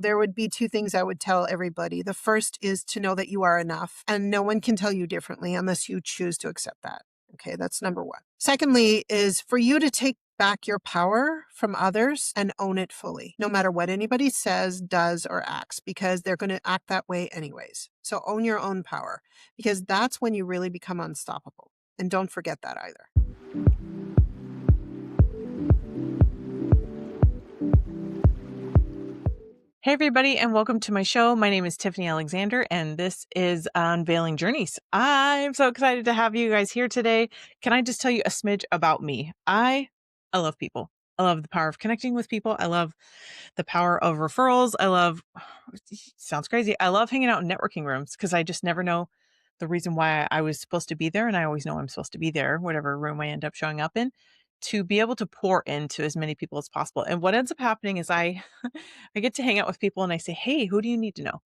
There would be two things I would tell everybody. The first is to know that you are enough and no one can tell you differently unless you choose to accept that. Okay, that's number one. Secondly, is for you to take back your power from others and own it fully, no matter what anybody says, does, or acts, because they're going to act that way anyways. So own your own power, because that's when you really become unstoppable. And don't forget that either. Hey, everybody, and welcome to my show. My name is Tiffany Alexander, and this is Unveiling Journeys. I'm so excited to have you guys here today. Can I just tell you a smidge about me? I love people. I love the power of connecting with people. I love the power of referrals. Sounds crazy. I love hanging out in networking rooms because I just never know the reason why I was supposed to be there. And I always know I'm supposed to be there, whatever room I end up showing up in, to be able to pour into as many people as possible. And what ends up happening is I get to hang out with people and I say, "Hey, who do you need to know?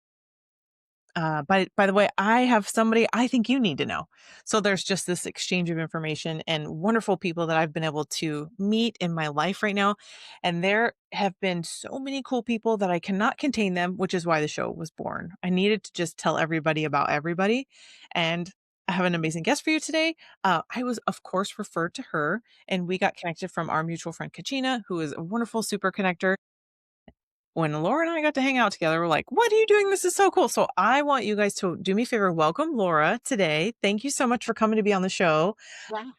By the way, I have somebody I think you need to know." So there's just this exchange of information and wonderful people that I've been able to meet in my life right now. And there have been so many cool people that I cannot contain them, which is why the show was born. I needed to just tell everybody about everybody. And I have an amazing guest for you today. I was, of course, referred to her, and we got connected from our mutual friend, Kachina, who is a wonderful super connector. When Laura and I got to hang out together, we're like, "What are you doing? This is so cool." So I want you guys to do me a favor. Welcome Laura today. Thank you so much for coming to be on the show. Wow.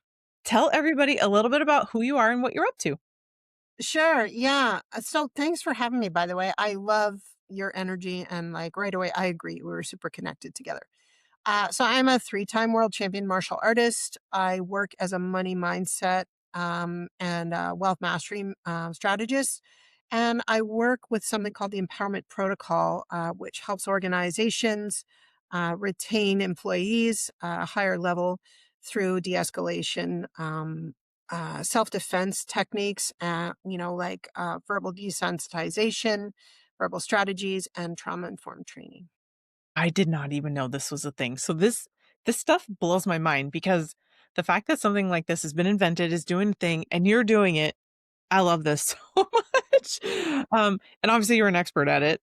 Tell everybody a little bit about who you are and what you're up to. Sure. Yeah. So thanks for having me, by the way. I love your energy. And like right away, I agree. We were super connected together. So I'm a three-time world champion martial artist. I work as a money mindset and wealth mastery strategist. And I work with something called the Empowerment Protocol, which helps organizations retain employees a higher level through de-escalation, self-defense techniques, like verbal desensitization, verbal strategies, and trauma-informed training. I did not even know this was a thing. So this stuff blows my mind because the fact that something like this has been invented, is doing a thing, and you're doing it, I love this so much. And obviously you're an expert at it.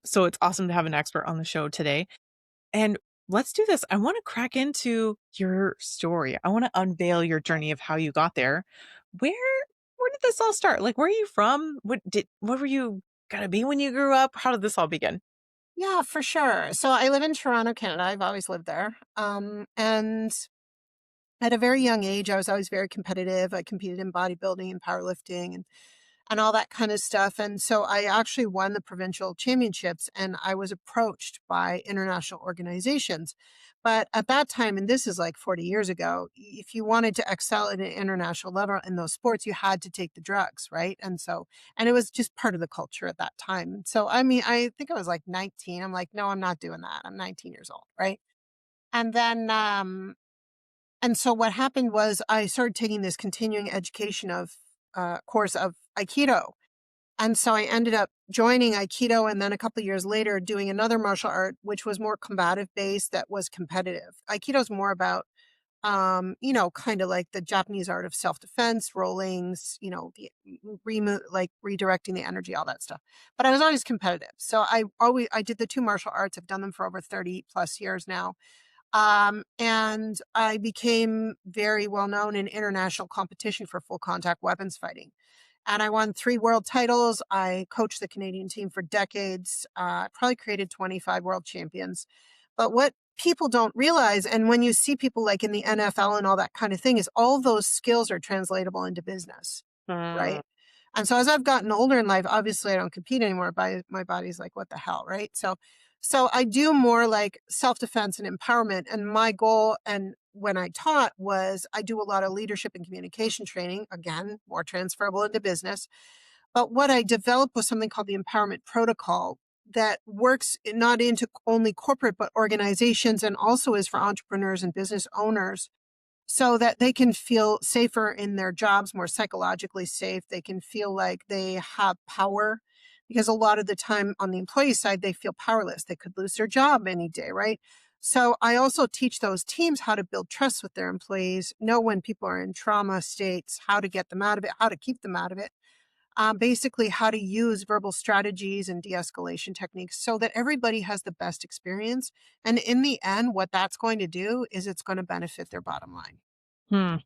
So it's awesome to have an expert on the show today. And let's do this. I want to crack into your story. I want to unveil your journey of how you got there. Where did this all start? Like, where are you from? What were you gonna be when you grew up? How did this all begin? Yeah, for sure. So I live in Toronto, Canada. I've always lived there. And at a very young age, I was always very competitive. I competed in bodybuilding and powerlifting and all that kind of stuff. And so I actually won the provincial championships and I was approached by international organizations. But at that time, and this is like 40 years ago, if you wanted to excel at an international level in those sports, you had to take the drugs, right? And it was just part of the culture at that time. So, I mean, I think I was like 19. I'm like, no, I'm not doing that. I'm 19 years old, right? And then, and so what happened was I started taking this continuing education of course of Aikido. And so I ended up joining Aikido and then a couple of years later doing another martial art, which was more combative based, that was competitive. Aikido is more about, kind of like the Japanese art of self-defense, rollings, like redirecting the energy, all that stuff. But I was always competitive. So I did the two martial arts. I've done them for over 30 plus years now. And I became very well known in international competition for full contact weapons fighting. And I won 3 world titles. I coached the Canadian team for decades, probably created 25 world champions. But what people don't realize, and when you see people like in the NFL and all that kind of thing, is all those skills are translatable into business, Mm. right? And so as I've gotten older in life, obviously I don't compete anymore. My body's like, what the hell, right? So I do more like self-defense and empowerment. And my goal, and when I taught, was I do a lot of leadership and communication training, again, more transferable into business. But what I developed was something called the Empowerment Protocol that works not into only corporate, but organizations, and also is for entrepreneurs and business owners so that they can feel safer in their jobs, more psychologically safe. They can feel like they have power, because a lot of the time on the employee side, they feel powerless. They could lose their job any day, right? So I also teach those teams how to build trust with their employees, know when people are in trauma states, how to get them out of it, how to keep them out of it. basically how to use verbal strategies and de-escalation techniques so that everybody has the best experience. And in the end, what that's going to do is it's going to benefit their bottom line. Hmm.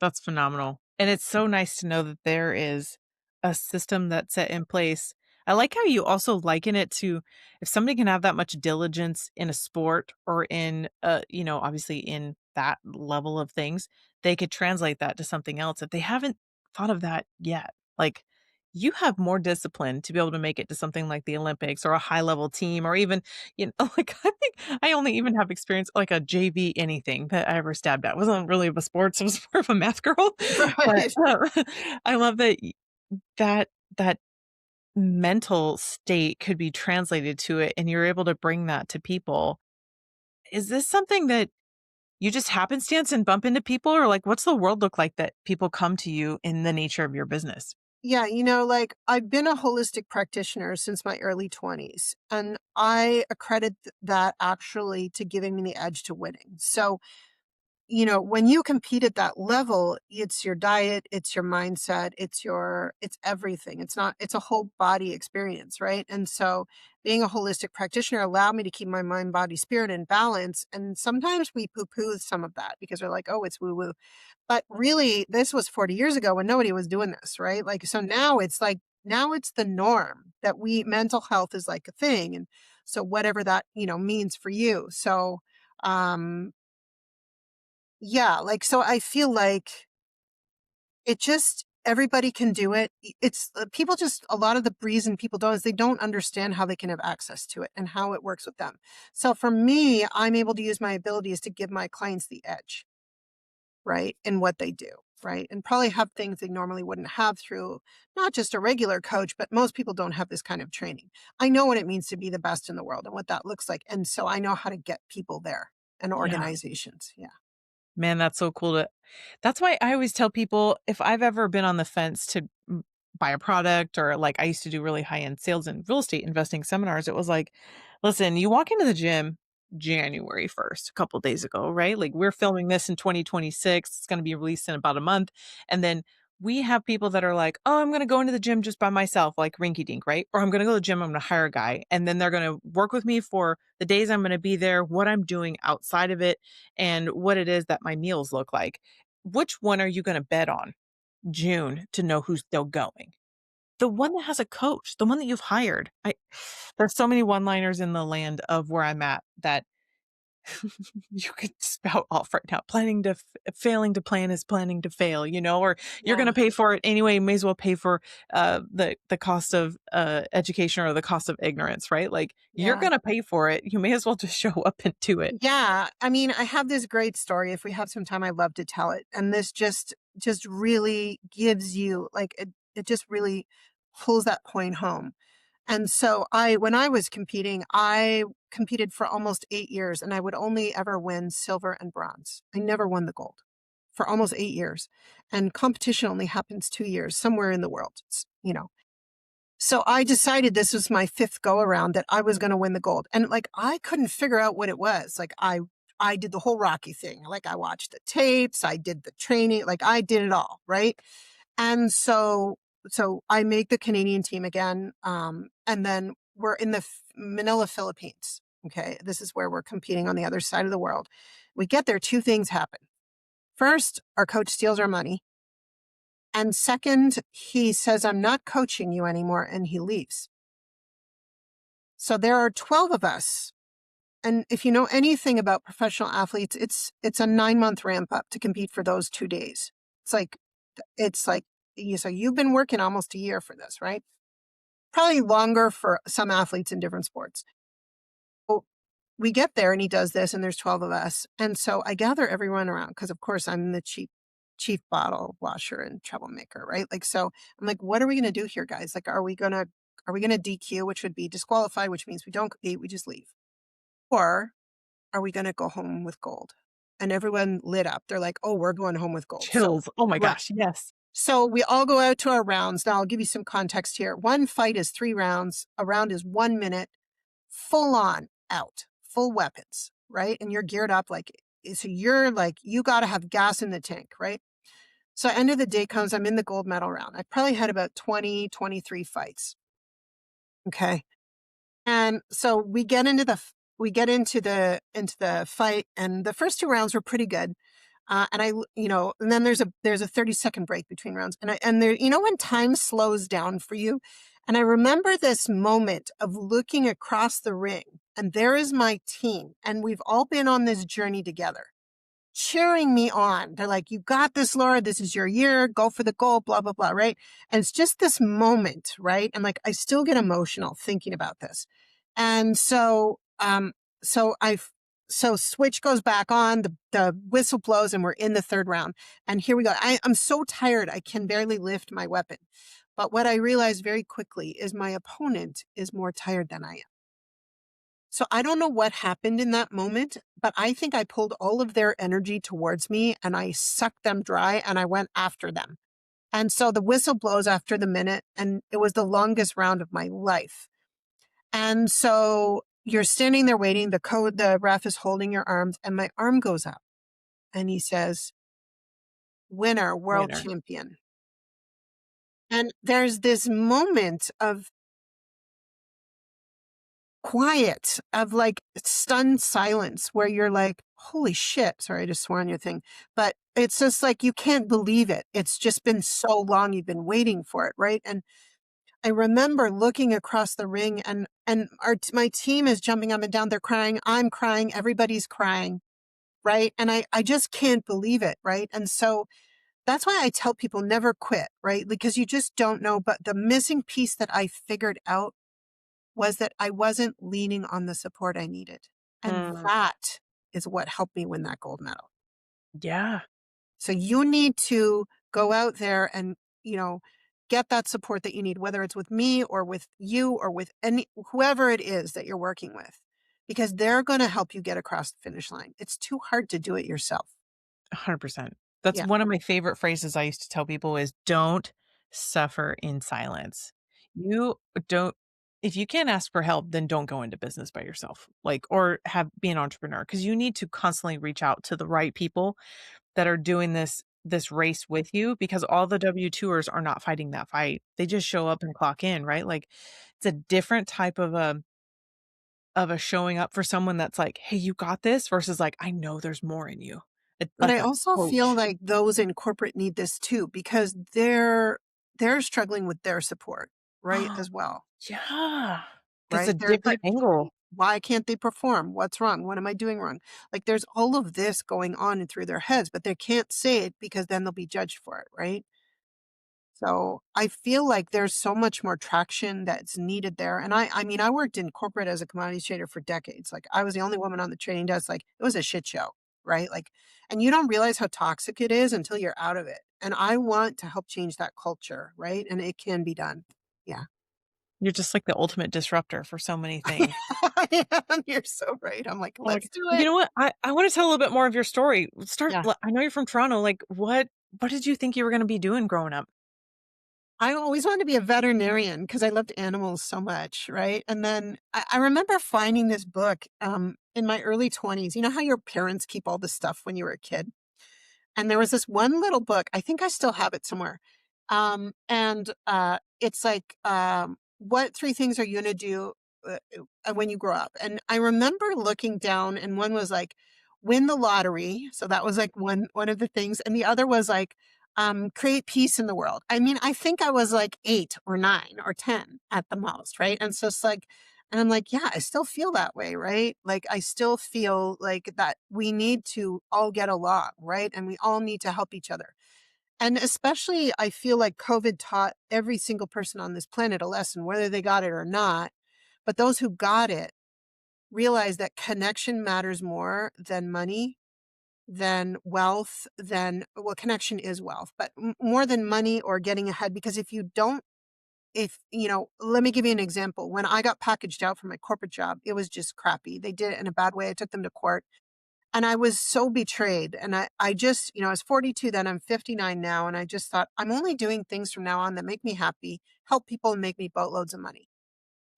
That's phenomenal. And it's so nice to know that there is a system that's set in place. I like how you also liken it to if somebody can have that much diligence in a sport or in obviously in that level of things, they could translate that to something else if they haven't thought of that yet. Like you have more discipline to be able to make it to something like the Olympics or a high level team or even, like I think I only even have experience like a JV anything that I ever stabbed at. It wasn't really of a sports, it was more of a math girl. But, Right. I love that that mental state could be translated to it and you're able to bring that to people. Is this something that you just happenstance and bump into people or like what's the world look like that people come to you in the nature of your business? Yeah, like I've been a holistic practitioner since my early 20s, and I accredit that actually to giving me the edge to winning. So, when you compete at that level, it's your diet, it's your mindset, it's everything. It's a whole body experience, right? And so being a holistic practitioner allowed me to keep my mind, body, spirit in balance. And sometimes we poo poo some of that because we're like, oh, it's woo woo. But really, this was 40 years ago when nobody was doing this, right? Like, so now it's like, now it's the norm that mental health is like a thing. And so whatever that, means for you. So, um, yeah, like, so I feel like it just, everybody can do it. It's people just, a lot of the reason people don't is they don't understand how they can have access to it and how it works with them. So for me, I'm able to use my abilities to give my clients the edge, right? In what they do, right? And probably have things they normally wouldn't have through not just a regular coach, but most people don't have this kind of training. I know what it means to be the best in the world and what that looks like. And so I know how to get people there and Yeah. organizations. Yeah. Man, that's so cool to that's why I always tell people if I've ever been on the fence to buy a product or like I used to do really high end sales and real estate investing seminars, it was like, listen, you walk into the gym January 1st, a couple days ago, right? Like we're filming this in 2026. It's going to be released in about a month. And then we have people that are like, oh, I'm going to go into the gym just by myself, like rinky dink, right? Or I'm going to go to the gym, I'm going to hire a guy. And then they're going to work with me for the days I'm going to be there, what I'm doing outside of it and what it is that my meals look like. Which one are you going to bet on June to know who's still going? The one that has a coach, the one that you've hired. There's so many one-liners in the land of where I'm at that you could spout off right now. Failing to plan is planning to fail, or you're going Yeah. to pay for it anyway. May as well pay for the cost of education or the cost of ignorance, right? Like you're Yeah. going to pay for it. You may as well just show up and do it. Yeah, I mean, I have this great story. If we have some time, I'd love to tell it. And this just really gives you like it just really pulls that point home. And so when I was competing, I competed for almost 8 years and I would only ever win silver and bronze. I never won the gold for almost 8 years. And competition only happens 2 years somewhere in the world. So I decided this was my fifth go around that I was going to win the gold. And like, I couldn't figure out what it was. Like I did the whole Rocky thing. Like I watched the tapes, I did the training, like I did it all. Right. And so I make the Canadian team again. And then we're in the Manila, Philippines. Okay. This is where we're competing on the other side of the world. We get there, two things happen. First, our coach steals our money. And second, he says, I'm not coaching you anymore. And he leaves. So there are 12 of us. And if you know anything about professional athletes, it's a 9-month ramp up to compete for those 2 days. It's like so you've been working almost a year for this, right? Probably longer for some athletes in different sports. Well, we get there and he does this and there's 12 of us. And so I gather everyone around because of course I'm the chief bottle washer and troublemaker, right? Like so I'm like, what are we gonna do here, guys? Like are we gonna DQ, which would be disqualify, which means we don't compete, we just leave? Or are we going to go home with gold? And everyone lit up. They're like, oh, we're going home with gold. So, Chills. Oh my right. gosh. Yes. So we all go out to our rounds. Now I'll give you some context here. One fight is 3 rounds. A round is 1 minute, full on out, full weapons, right? And you're geared up so you're like, you got to have gas in the tank, right? So end of the day comes, I'm in the gold medal round. I probably had about 20, 23 fights. Okay. And so we get into the fight, and the first two rounds were pretty good. And and then there's a 30-second break between rounds. And there, when time slows down for you. And I remember this moment of looking across the ring, and there is my team, and we've all been on this journey together, cheering me on. They're like, "You got this, Laura. This is your year. Go for the goal, blah, blah, blah." Right. And it's just this moment, right? And like, I still get emotional thinking about this. And so so switch goes back on, the whistle blows, and we're in the third round. And here we go. I'm so tired. I can barely lift my weapon. But what I realized very quickly is my opponent is more tired than I am. So I don't know what happened in that moment, but I think I pulled all of their energy towards me and I sucked them dry and I went after them. And so the whistle blows after the minute, and it was the longest round of my life. And so you're standing there waiting, the ref is holding your arms, and my arm goes up and he says, "Winner, world Winner. champion." And there's this moment of quiet, of like stunned silence where you're like, "Holy shit." Sorry, I just swore on your thing. But it's just like you can't believe it. It's just been so long. You've been waiting for it, right? And I remember looking across the ring, and my team is jumping up and down. They're crying. I'm crying. Everybody's crying, right? And I just can't believe it, right? And so that's why I tell people never quit, right? Because you just don't know. But the missing piece that I figured out was that I wasn't leaning on the support I needed. And Mm, that is what helped me win that gold medal. yeah. So you need to go out there and, get that support that you need, whether it's with me or with you or with whoever it is that you're working with, because they're going to help you get across the finish line. It's too hard to do it yourself. 100%. That's Yeah. one of my favorite phrases I used to tell people is don't suffer in silence. You don't if you can't ask for help, then don't go into business by yourself. Like or be an entrepreneur because you need to constantly reach out to the right people that are doing this race with you because all the W2ers are not fighting that fight. They just show up and clock in, right? Like it's a different type of a showing up for someone that's like, "Hey, you got this," versus like, "I know there's more in you." It's But like I a also feel coach. like those in corporate need this too, because they're struggling with their support, right? As well, Yeah. That's a right? They're different angle. why can't they perform? What's wrong? What am I doing wrong? Like there's all of this going on and through their heads, but they can't say it because then they'll be judged for it, right? So I feel like there's so much more traction that's needed there. And I mean, I worked in corporate as a commodities trader for decades. Like I was the only woman on the trading desk. Like it was a shit show, right? Like, and you don't realize how toxic it is until you're out of it. And I want to help change that culture, right? And it can be done. Yeah. You're just like the ultimate disruptor for so many things. I am. You're so right. I'm like, Like, let's do you it. know what? I wanna tell a little bit more of your story. Yeah. I know you're from Toronto, like, what did you think you were gonna be doing growing up? I always wanted to be a veterinarian because I loved animals so much, right? And then I remember finding this book in my early 20s. You know how your parents keep all this stuff when you were a kid? And there was this one little book, I think I still have it somewhere. And it's like, what three things are you going to do when you grow up? And I remember looking down, and one was like, win the lottery. So that was like one of the things. And the other was like, create peace in the world. I mean, I think I was like 8 or 9 or 10 at the most, right? And so it's like, and I'm like, yeah, I still feel that way, right? Like, I still feel like that we need to all get along, right? And we all need to help each other. And especially, I feel like COVID taught every single person on this planet a lesson, whether they got it or not. But those who got it realized that connection matters more than money, than wealth, than, well, connection is wealth, but more than money or getting ahead. Because if you don't, let me give you an example. When I got packaged out from my corporate job, it was just crappy. They did it in a bad way. I took them to court and I was so betrayed. And I just, I was 42 then, I'm 59 now. And I just thought, I'm only doing things from now on that make me happy, help people, and make me boatloads of money.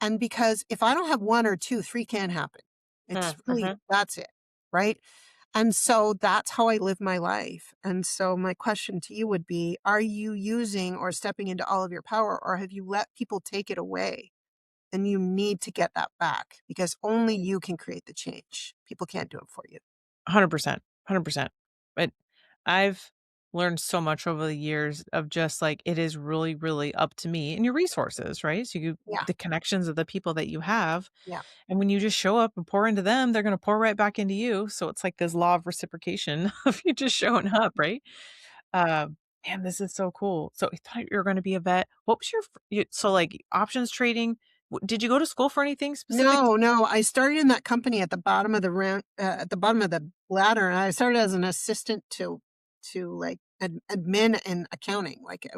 And because if I don't have one or two, three can't happen. It's really, Mhm. that's it. Right. And so that's how I live my life. And so my question to you would be, are you using or stepping into all of your power, or have you let people take it away? And you need to get that back because only you can create the change. People can't do it for you. 100%, 100%. But I've learned so much over the years of just like it is really, really up to me and your resources, right? So you Yeah. the connections of the people that you have. Yeah. And when you just show up and pour into them, they're gonna pour right back into you. So it's like this law of reciprocation of you just showing up, right? Man, this is so cool. So I thought you were gonna be a vet. What was your so like options trading? Did you go to school for anything specific? No, no. I started in that company at the bottom of the at the bottom of the ladder. And I started as an assistant to like admin and accounting. Like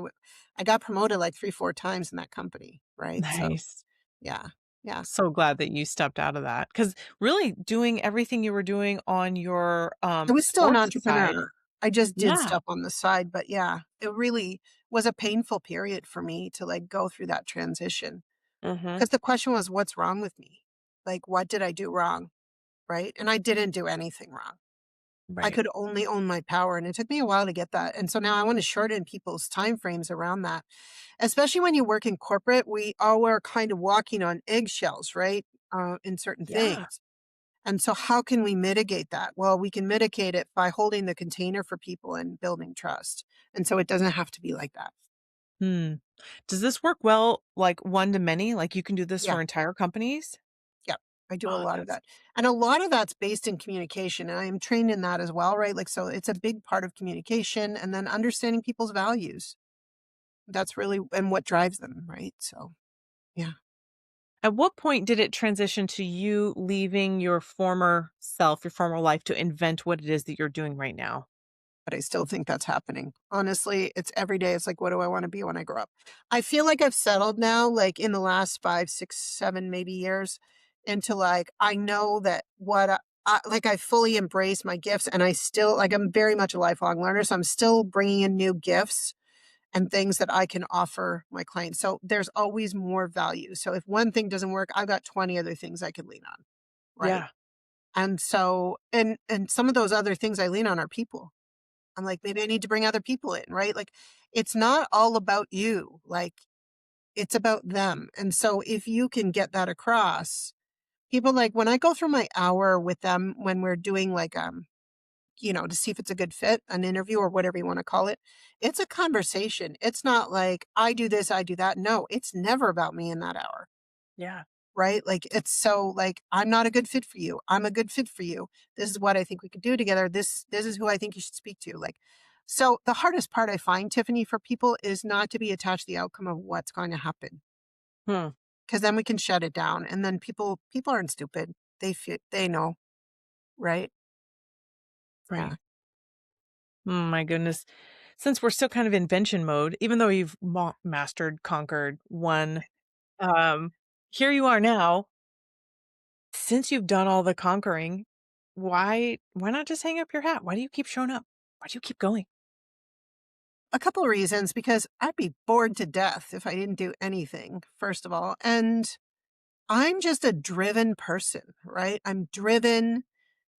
I got promoted like 3, 4 times in that company. Right. So Nice. yeah, yeah. So glad that you stepped out of that because really doing everything you were doing on your, I was still an sports side. entrepreneur. I just did Yeah. stuff on the side, but yeah, it really was a painful period for me to like go through that transition. Mhm. Because the question was, what's wrong with me? Like, what did I do wrong? Right. And I didn't do anything wrong. I Right. could only own my power. And it took me a while to get that. And so now I want to shorten people's time frames around that. Especially when you work in corporate, we all are kind of walking on eggshells, right? In certain Yeah. things. And so how can we mitigate that? Well, we can mitigate it by holding the container for people and building trust. And so it doesn't have to be like that. Hmm. Does this work well, like, one to many? Like, you can do this Yeah. for entire companies? Yeah. I do a Oh, lot of that's that. And a lot of that's based in communication. And I am trained in that as well, right? Like, so it's a big part of communication and then understanding people's values. That's really and what drives them, right? So, yeah. At what point did it transition to you leaving your former self, your former life to invent what it is that you're doing right now? But I still think that's happening. Honestly, it's every day. It's like, what do I want to be when I grow up? I feel like I've settled now, like in the last 5, 6, 7, maybe years, into like, I know that like I fully embrace my gifts and I still, like, I'm very much a lifelong learner. So I'm still bringing in new gifts and things that I can offer my clients. So there's always more value. So if one thing doesn't work, I've got 20 other things I could lean on. Right. Yeah. And so, and some of those other things I lean on are people. I'm like, maybe I need to bring other people in, right? Like, it's not all about you. Like, it's about them. And so if you can get that across, people like when I go through my hour with them when we're doing like to see if it's a good fit, an interview or whatever you want to call it, it's a conversation. It's not like I do this, I do that. No, it's never about me in that hour. Yeah. Right? Like, it's so like, I'm not a good fit for you. I'm a good fit for you. This is what I think we could do together. This is who I think you should speak to. Like, so the hardest part I find, Tiffany, for people is not to be attached to the outcome of what's going to happen. Hmm. Because then we can shut it down. And then people aren't stupid. They know, right? Right. Yeah. Mm, my goodness. Since we're still kind of invention mode, even though you've mastered, conquered, won, um, here you are now. Since you've done all the conquering, why not just hang up your hat? Why do you keep showing up? Why do you keep going? A couple of reasons because I'd be bored to death if I didn't do anything, first of all. And I'm just a driven person, right? I'm driven.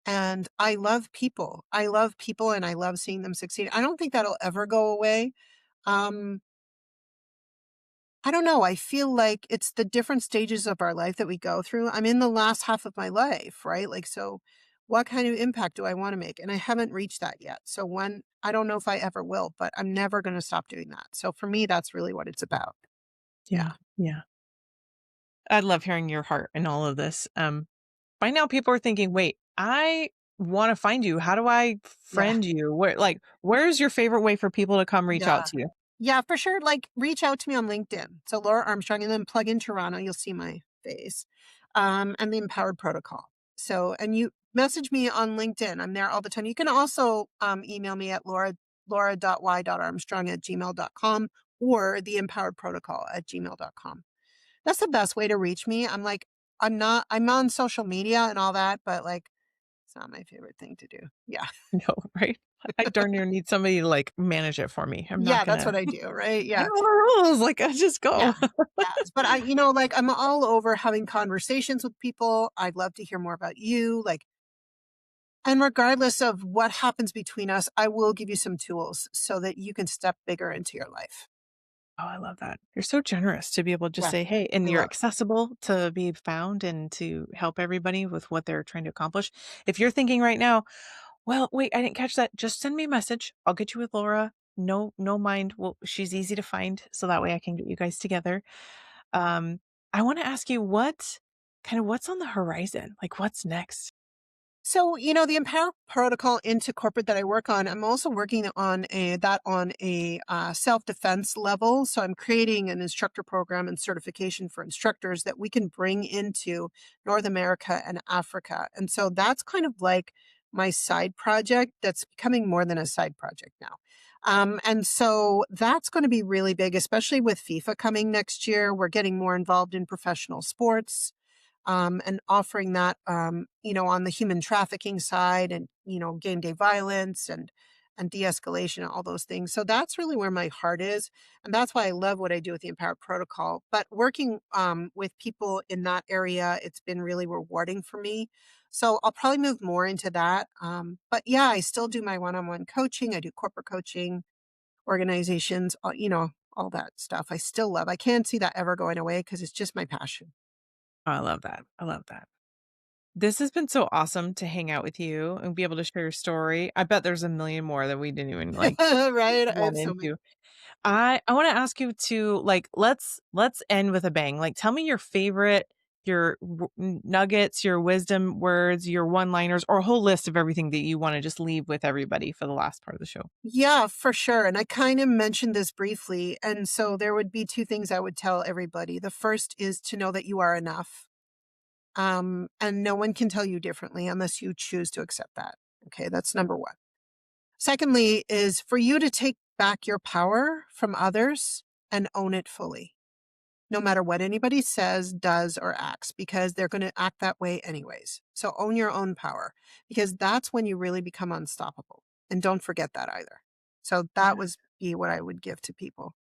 And I love people. I love people and I love seeing them succeed. I don't think that'll ever go away. Um, I don't know. I feel like it's the different stages of our life that we go through. I'm in the last half of my life, right? Like, so what kind of impact do I want to make? And I haven't reached that yet. So I don't know if I ever will, but I'm never going to stop doing that. So for me, that's really what it's about. Yeah. Yeah. Yeah. I love hearing your heart in all of this. By now people are thinking, wait, I want to find you. How do I Yeah. friend you? Where's your favorite way for people to come reach out Yeah. to you? Yeah, for sure. Like, reach out to me on LinkedIn. So Laura Armstrong, and then plug in Toronto. You'll see my face. And the Empowered Protocol. So, and you message me on LinkedIn. I'm there all the time. You can also email me at laura.y.armstrong@gmail.com or the Empowered Protocol at gmail.com. That's the best way to reach me. I'm on social media and all that, but like, it's not my favorite thing to do. Yeah. No, right? I darn near need somebody to like manage it for me. I'm not Yeah, that's gonna what I do. Right. I Yeah. don't know the rules. Like I just Yeah. go. Yes, but like, I'm all over having conversations with people. I'd love to hear more about you. Like, And regardless of what happens between us, I will give you some tools so that you can step bigger into your life. Oh, I love that. You're so generous to be able to just Yeah, say, "Hey," and I you're love accessible to be found and to help everybody with what they're trying to accomplish. If you're thinking right now, "Well, wait, I didn't catch that," just send me a message. I'll get you with Laura. No mind. Well, she's easy to find, so that way I can get you guys together. Um, I wanna ask you what's on the horizon? Like, what's next? So, the Empower protocol into corporate that I work on, I'm also working on a self-defense level. So I'm creating an instructor program and certification for instructors that we can bring into North America and Africa. And so that's kind of like my side project that's becoming more than a side project now. And so that's going to be really big, especially with FIFA coming next year. We're getting more involved in professional sports, and offering that, on the human trafficking side, and, game day violence and de-escalation and all those things. So that's really where my heart is. And that's why I love what I do with the Empowered Protocol. But working with people in that area, it's been really rewarding for me. So I'll probably move more into that. But yeah, I still do my one-on-one coaching. I do corporate coaching, organizations, all that stuff. I still love. I can't see that ever going away because it's just my passion. Oh, I love that. I love that. This has been so awesome to hang out with you and be able to share your story. I bet there's a million more that we didn't even, like, Right? I run have so many. into. I wanna ask you to, like, let's end with a bang. Like, tell me your favorite, your nuggets, your wisdom words, your one-liners, or a whole list of everything that you wanna just leave with everybody for the last part of the show. Yeah, for sure. And I kind of mentioned this briefly. And so there would be two things I would tell everybody. The first is to know that you are enough. And no one can tell you differently unless you choose to accept that. Okay, that's number one. Secondly, is for you to take back your power from others and own it fully, no matter what anybody says, does, or acts, because they're going to act that way anyways. So own your own power, because that's when you really become unstoppable. And don't forget that either. So that was be what I would give to people.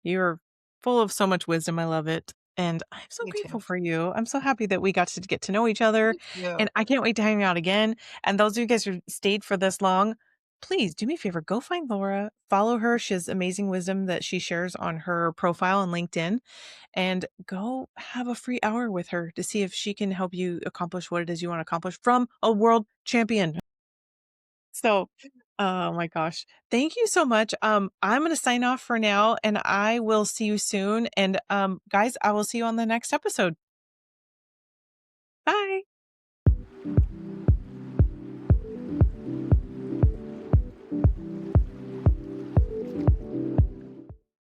You're full of so much wisdom. I love it. And I'm so Me grateful too. for you. I'm so happy that we got to get to know each other. Me too. And I can't wait to hang out again. And those of you guys who stayed for this long, please do me a favor. Go find Laura, follow her. She has amazing wisdom that she shares on her profile on LinkedIn. And go have a free hour with her to see if she can help you accomplish what it is you want to accomplish from a world champion. So, oh my gosh. Thank you so much. I'm going to sign off for now and I will see you soon. And guys, I will see you on the next episode. Bye.